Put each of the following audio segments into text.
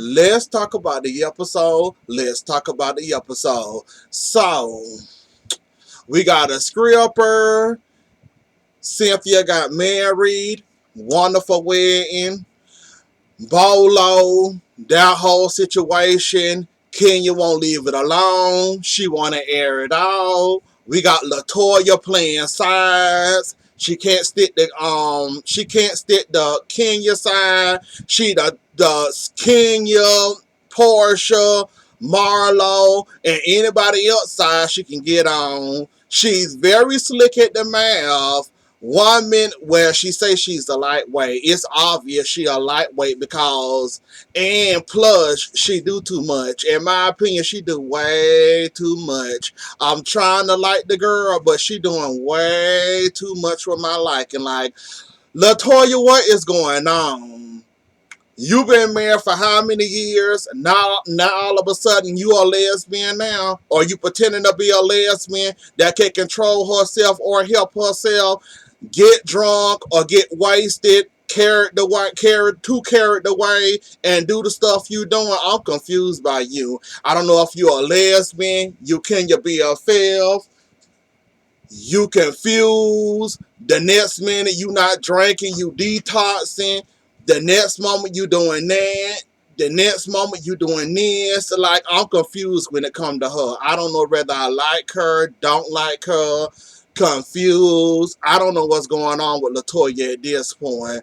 let's talk about the episode. Let's talk about the episode. So, we got a scripper. Cynthia got married. Wonderful wedding. Bolo, that whole situation. Kenya won't leave it alone. She want to air it out. We got Latoya playing sides. She can't stick the Kenya side. She the Kenya, Porsha, Marlo, and anybody else side she can get on. She's very slick at the mouth. One minute where she says she's a lightweight, it's obvious she a lightweight because, and plus she do too much. In my opinion, she do way too much. I'm trying to like the girl, but she doing way too much for my liking. Like, Latoya, what is going on? You've been married for how many years? Now all of a sudden you are a lesbian now? Or you pretending to be a lesbian that can control herself or help herself get drunk or get wasted, carried away, and do the stuff you doing? I'm confused by you. I don't know if you're a lesbian. You be a filth. You confused. The next minute you not drinking, you detoxing. The next moment you doing that. The next moment you doing this. Like, I'm confused when it come to her. I don't know whether I like her, don't like her, confused. I don't know what's going on with Latoya at this point.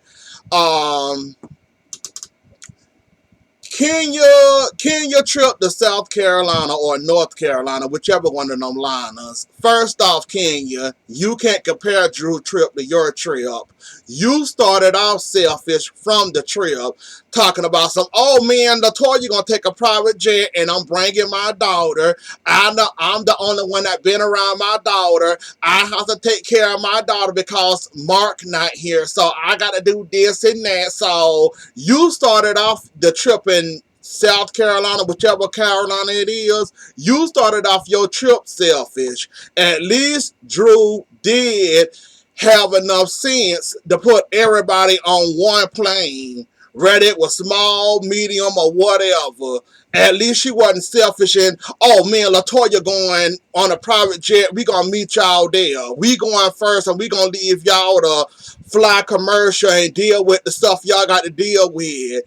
Kenya trip to South Carolina or North Carolina, whichever one of them liners. First off, Kenya, you can't compare Drew's trip to your trip. You started off selfish from the trip, talking about some, oh man, Latoya gonna take a private jet and I'm bringing my daughter. I'm the only one that been around my daughter. I have to take care of my daughter because Mark not here, so I gotta do this and that. So you started off the trip in South Carolina, whichever Carolina it is. You started off your trip selfish. At least Drew did have enough sense to put everybody on one plane, whether it was small, medium, or whatever. At least she wasn't selfish and, oh man, Latoya going on a private jet. We gonna meet y'all there. We going first and we gonna leave y'all to fly commercial and deal with the stuff y'all got to deal with.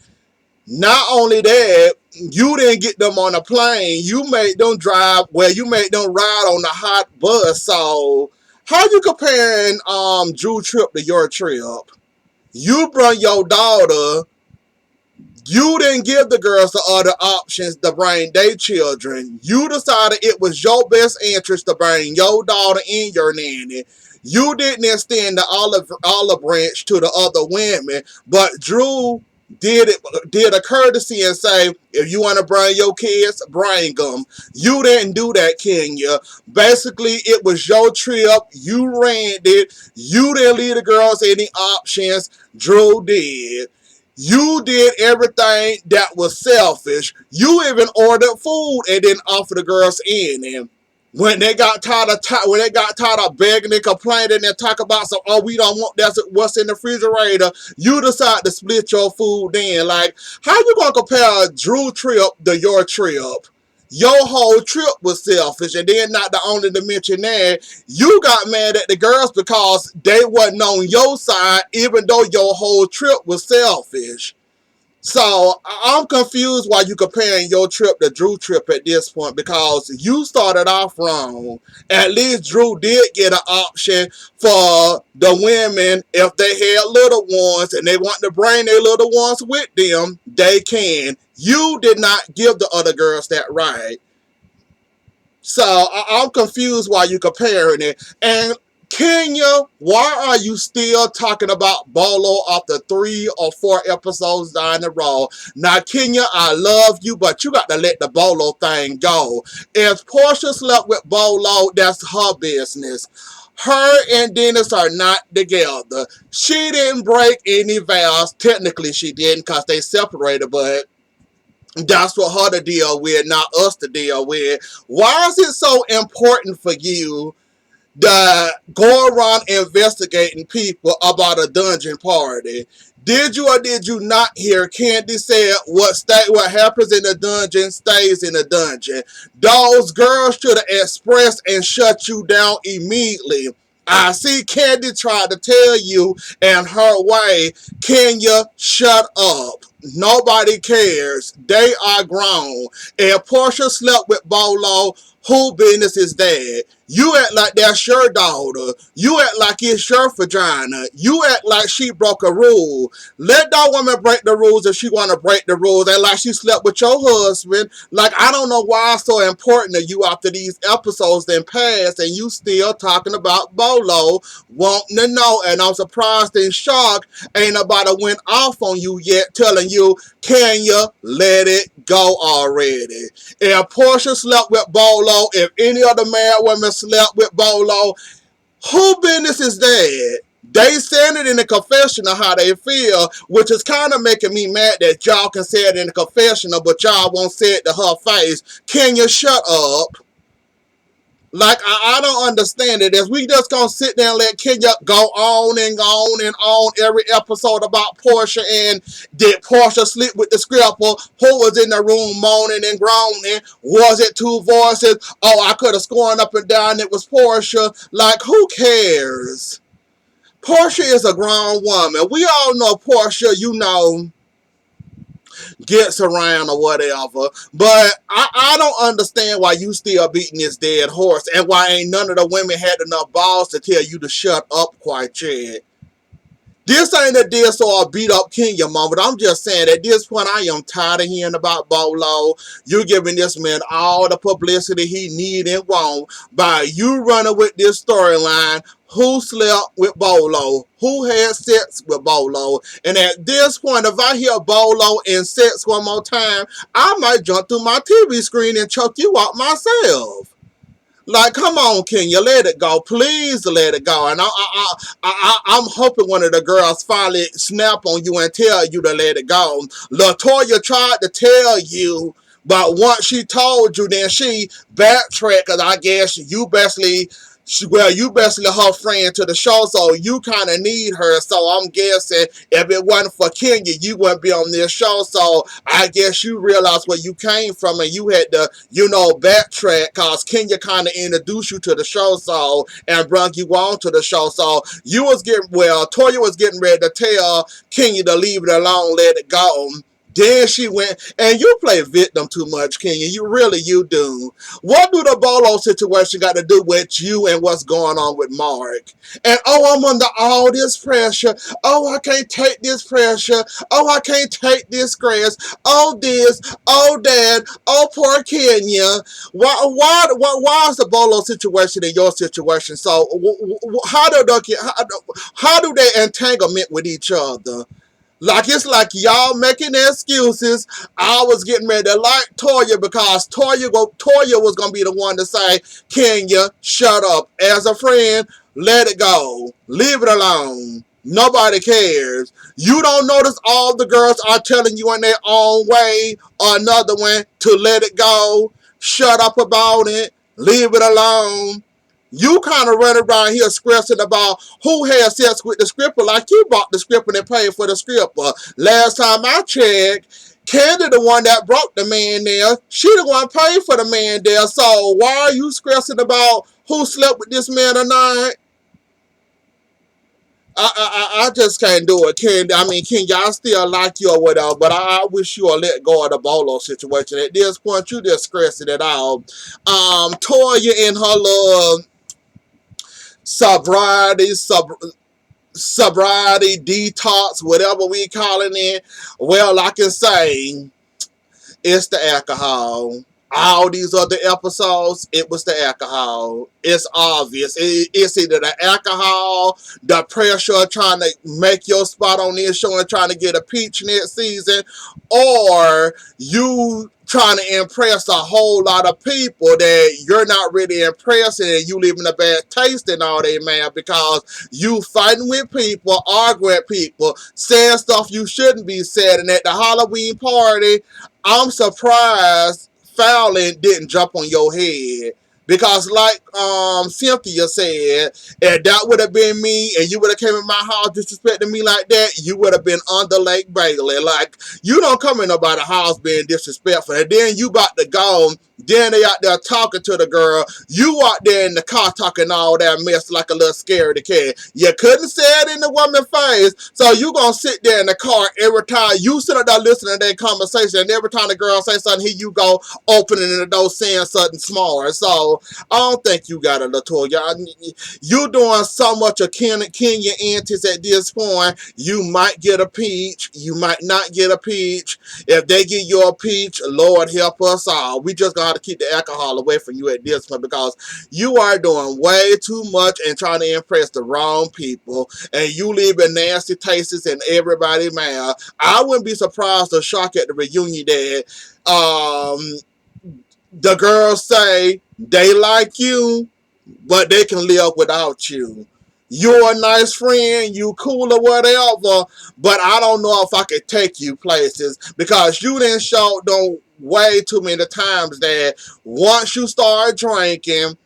Not only that, you didn't get them on a plane. You made them drive, well, you made them ride on the hot bus. So how you comparing Drew's trip to your trip? You brought your daughter. You didn't give the girls the other options to bring their children. You decided it was your best interest to bring your daughter and your nanny. You didn't extend the olive branch to the other women, but Drew did a courtesy and say, if you want to bring your kids, bring them. You didn't do that, Kenya. Basically, it was your trip. You ran it. You didn't leave the girls any options. Drew did. You did everything that was selfish. You even ordered food and didn't offer the girls any. When they got tired of begging and complaining and talk about some, oh, we don't want that's what's in the refrigerator, you decide to split your food in. Like, how you gonna compare Drew's trip to your trip? Your whole trip was selfish, and then not the only to mention that, you got mad at the girls because they wasn't on your side, even though your whole trip was selfish. So I'm confused why you comparing your trip to Drew's trip at this point, because you started off wrong. At least Drew did get an option for the women. If they had little ones and they want to bring their little ones with them, they can. You did not give the other girls that right. So I'm confused why you comparing it. And Kenya, why are you still talking about Bolo after 3 or 4 episodes down the road? Now, Kenya, I love you, but you got to let the Bolo thing go. If Porsha slept with Bolo, that's her business. Her and Dennis are not together. She didn't break any vows. Technically, she didn't because they separated, but that's for her to deal with, not us to deal with. Why is it so important for you to go around investigating people about a dungeon party? Did you or did you not hear Kandi said what happens in the dungeon stays in the dungeon? Those girls should have expressed and shut you down immediately. I see Kandi tried to tell you in her way, Kenya, shut up. Nobody cares. They are grown. And Porsha slept with Bolo. Who business is that? You act like that's your daughter. You act like it's your vagina. You act like she broke a rule. Let that woman break the rules if she want to break the rules. And like she slept with your husband. Like, I don't know why it's so important to you after these episodes then passed and you still talking about Bolo, wanting to know. And I'm surprised and shocked ain't nobody went off on you yet telling you, can you let it go already? If Porsha slept with Bolo, if any other man woman slept with Bolo, who business is that? They said it in the confession of how they feel, which is kind of making me mad that y'all can say it in the confessional, but y'all won't say it to her face. Can you shut up? Like, I don't understand it. If we just gonna sit there and let Kenya go on and on and on every episode about Porsha and did Porsha sleep with the scripper? Who was in the room moaning and groaning? Was it two voices? Oh, I could have sworn up and down it was Porsha. Like, who cares? Porsha is a grown woman. We all know Porsha, you know, gets around or whatever. But I don't understand why you still beating this dead horse and why ain't none of the women had enough balls to tell you to shut up quite yet. This ain't a diss or a beat up Kenya moment. I'm just saying at this point I am tired of hearing about Bolo. You giving this man all the publicity he need and want by you running with this storyline. Who slept with Bolo? Who had sex with Bolo? And at this point, if I hear Bolo and sex one more time, I might jump through my TV screen and choke you out myself. Like, come on, Kenya, let it go. Please let it go. And I'm hoping one of the girls finally snap on you and tell you to let it go. LaToya tried to tell you, but once she told you, then she backtracked, because I guess you basically, you basically her friend to the show, so you kind of need her. So I'm guessing if it wasn't for Kenya, you wouldn't be on this show. So I guess you realized where you came from and you had to, you know, backtrack because Kenya kind of introduced you to the show, so, and brought you on to the show. So you was getting, well, Toya was getting ready to tell Kenya to leave it alone, let it go. Then she went, and you play victim too much, Kenya. You do. What do the Bolo situation got to do with you and what's going on with Mark? And, oh, I'm under all this pressure. Oh, I can't take this pressure. Oh, I can't take this stress. Oh, this. Oh, that. Oh, poor Kenya. Why is the Bolo situation in your situation? So, how do they entanglement with each other? Like, it's like y'all making excuses. I was getting ready to like Toya because Toya was going to be the one to say, Kenya, shut up. As a friend, let it go. Leave it alone. Nobody cares. You don't notice all the girls are telling you in their own way or another one to let it go. Shut up about it. Leave it alone. You kind of run around here stressing about who had sex with the stripper like you bought the stripper and paid for the stripper. Last time I checked, Kandi the one that broke the man there. She the one paid for the man there. So why are you stressing about who slept with this man or not? I just can't do it, Kandi. I mean, Ken, y'all still like you or whatever, but I wish you would let go of the Bolo situation. At this point, you just stressing it out. Toya in her little sobriety, sobriety, detox, whatever we calling it. Well, I can say it's the alcohol. All these other episodes, it was the alcohol. It's obvious. It's either the alcohol, the pressure trying to make your spot on this show and trying to get a peach next season, or you trying to impress a whole lot of people that you're not really impressing and you leaving a bad taste in all that, man, because you fighting with people, arguing with people, saying stuff you shouldn't be saying. And at the Halloween party, I'm surprised Fallon didn't jump on your head. Because like Cynthia said, if that would have been me and you would have came in my house disrespecting me like that, you would have been under Lake Bailey. Like, you don't come in nobody's house being disrespectful, and then you about to go, then they out there talking to the girl, you out there in the car talking all that mess like a little scaredy cat. You couldn't say it in the woman's face, so you gonna sit there in the car every time you sit up there listening to that conversation, and every time the girl say something, here you go opening the door saying something smart. So I don't think you got it, Latoya. You doing so much of Kenya antics at this point. You might get a peach. You might not get a peach. If they give you a peach, Lord help us all. We just got to keep the alcohol away from you at this point, because you are doing way too much and trying to impress the wrong people, and you leaving nasty tastes in everybody's mouth. I wouldn't be surprised or shocked at the reunion that the girls say they like you, but they can live without you. You're a nice friend, you cool or whatever, but I don't know if I could take you places, because you done showed them way too many times that once you start drinking,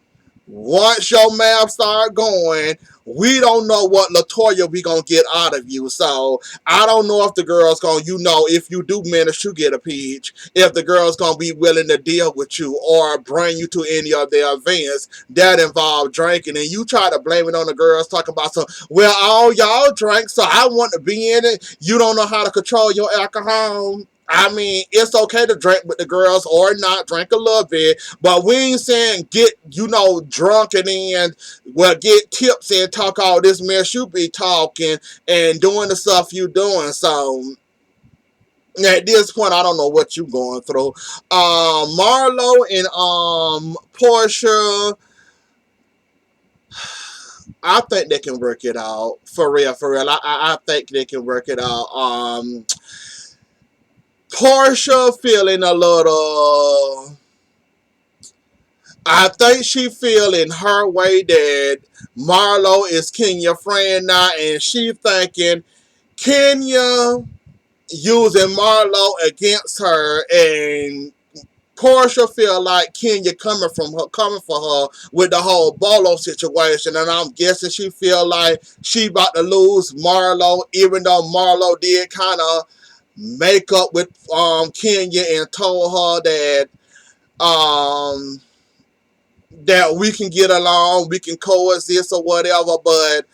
once your mouth start going, we don't know what Latoya we gonna get out of you. So I don't know if the girl's gonna, if you do manage to get a peach, if the girl's gonna be willing to deal with you or bring you to any of their events that involve drinking. And you try to blame it on the girls, talking about some, well, all y'all drink, so I want to be in it. You don't know how to control your alcohol. I mean, it's okay to drink with the girls or not, drink a little bit, but we ain't saying get, drunk and then, well, get tips and talk all this mess you be talking and doing the stuff you doing. So at this point, I don't know what you going through. Marlo and Porsha, I think they can work it out. For real, for real. I think they can work it out. Porsha feeling a little, I think she feeling her way that Marlo is Kenya's friend now, and she thinking Kenya using Marlo against her, and Porsha feel like Kenya coming for her with the whole Bolo situation, and I'm guessing she feel like she about to lose Marlo, even though Marlo did kind of make up with Kenya and told her that we can get along, we can coexist or whatever, but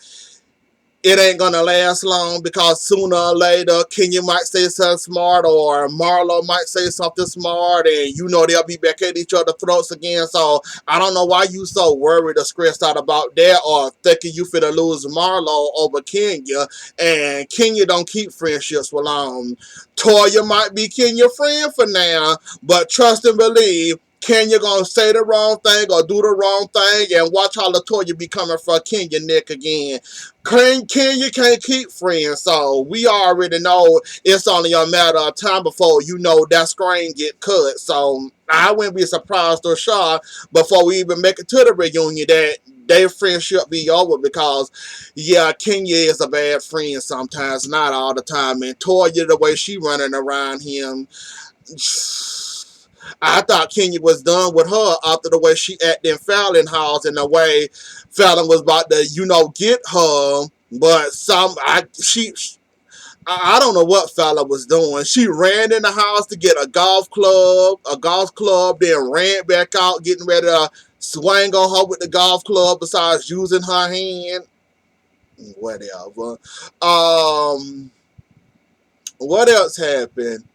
it ain't gonna last long, because sooner or later Kenya might say something smart or Marlo might say something smart, and they'll be back at each other's throats again. So I don't know why you so worried or stressed out about that, or thinking you finna lose Marlo over Kenya. And Kenya don't keep friendships for long. Toya might be Kenya's friend for now, but trust and believe, Kenya gonna say the wrong thing or do the wrong thing, and watch how Latoya be coming for Kenya neck again. Kenya can't keep friends, so we already know it's only a matter of time before that screen get cut. So I wouldn't be surprised or shocked before we even make it to the reunion that their friendship be over, because yeah, Kenya is a bad friend sometimes, not all the time. And Toya, the way she running around him, I thought Kenya was done with her after the way she acted in Fallon house, and the way Fallon was about to, get her. But I don't know what Fallon was doing. She ran in the house to get a golf club, then ran back out, getting ready to swing on her with the golf club, besides using her hand. Whatever. What else happened?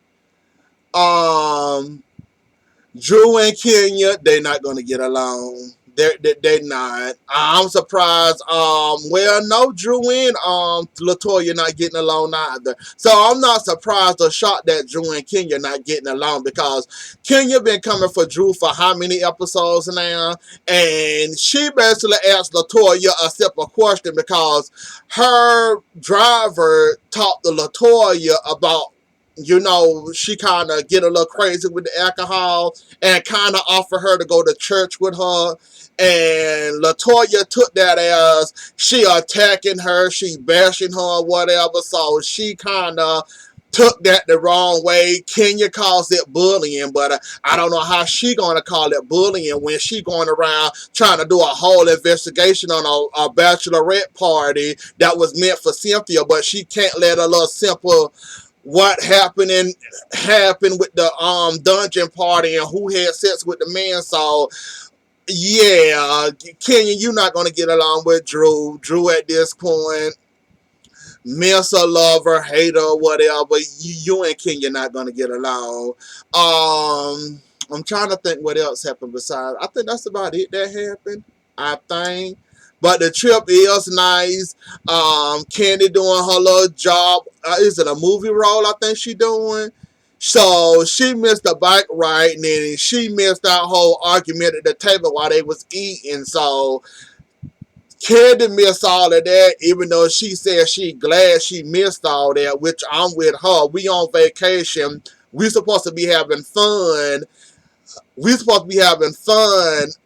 Drew and Kenya, they're not gonna get along. They're not. I'm surprised. Well, no, Drew and Latoya not getting along either. So I'm not surprised or shocked that Drew and Kenya not getting along, because Kenya been coming for Drew for how many episodes now, and she basically asked Latoya a simple question, because her driver talked to Latoya about, she kind of get a little crazy with the alcohol, and kind of offer her to go to church with her. And Latoya took that as she attacking her, she bashing her or whatever. So she kind of took that the wrong way. Kenya calls it bullying, but I don't know how she gonna call it bullying when she going around trying to do a whole investigation on a bachelorette party that was meant for Cynthia, but she can't let a little simple what happened with the dungeon party and who had sex with the man. So yeah, Kenya, you're not gonna get along with Drew. Drew at this point, miss her, love her, hate her, whatever. You and Kenya not gonna get along. I'm trying to think what else happened besides. I think that's about it that happened. I think. But the trip is nice. Kandi doing her little job. Is it a movie role? I think she doing. So she missed the bike ride, and then she missed that whole argument at the table while they was eating. So Kandi missed all of that, even though she said she glad she missed all that, which I'm with her. We on vacation. We supposed to be having fun.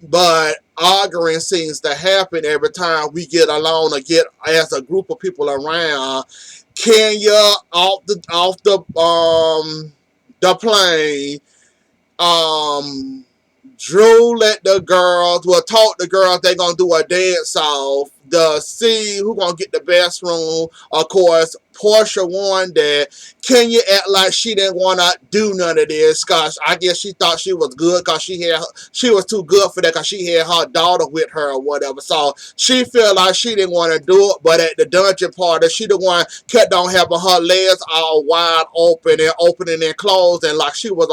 But arguing seems to happen every time we get alone or get as a group of people around. Kenya off the plane. Drew let the girls, taught the girls they gonna do a dance off to see who gonna get the best room. Of course, Porsha won that. Kenya act like she didn't want to do none of this because I guess she thought she was good because she was too good for that because she had her daughter with her or whatever. So she felt like she didn't want to do it, but at the dungeon party, she the one kept on having her legs all wide open and opening and closing like she was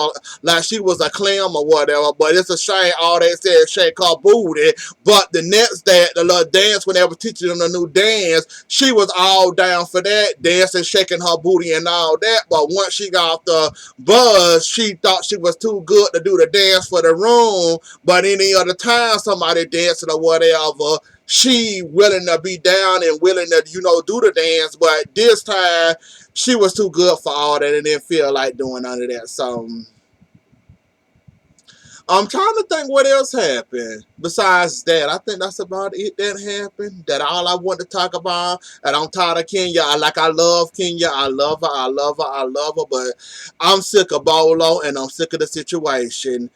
a clam or whatever. But it's a shame all they said shake her booty. But the next day, the little dance when they were teaching them the new dance, she was all down for that, dancing, shaking her booty and all that. But once she got off the bus, she thought she was too good to do the dance for the room. But any other time somebody dancing or whatever, she willing to be down and willing to, do the dance. But this time, she was too good for all that and didn't feel like doing none of that. So I'm trying to think what else happened besides that. I think that's about it that happened. That all I want to talk about. And I'm tired of Kenya. I love Kenya. I love her. I love her. I love her. But I'm sick of Bolo and I'm sick of the situation.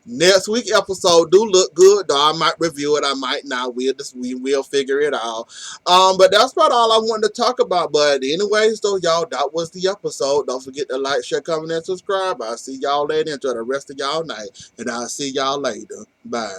Next week episode do look good, though. I might review it, I might not. We will figure it out. But that's about all I wanted to talk about. But anyways, though, y'all, that was the episode. Don't forget to like, share, comment, and subscribe. I'll see y'all later. Enjoy the rest of y'all night, and I'll see y'all later. Bye.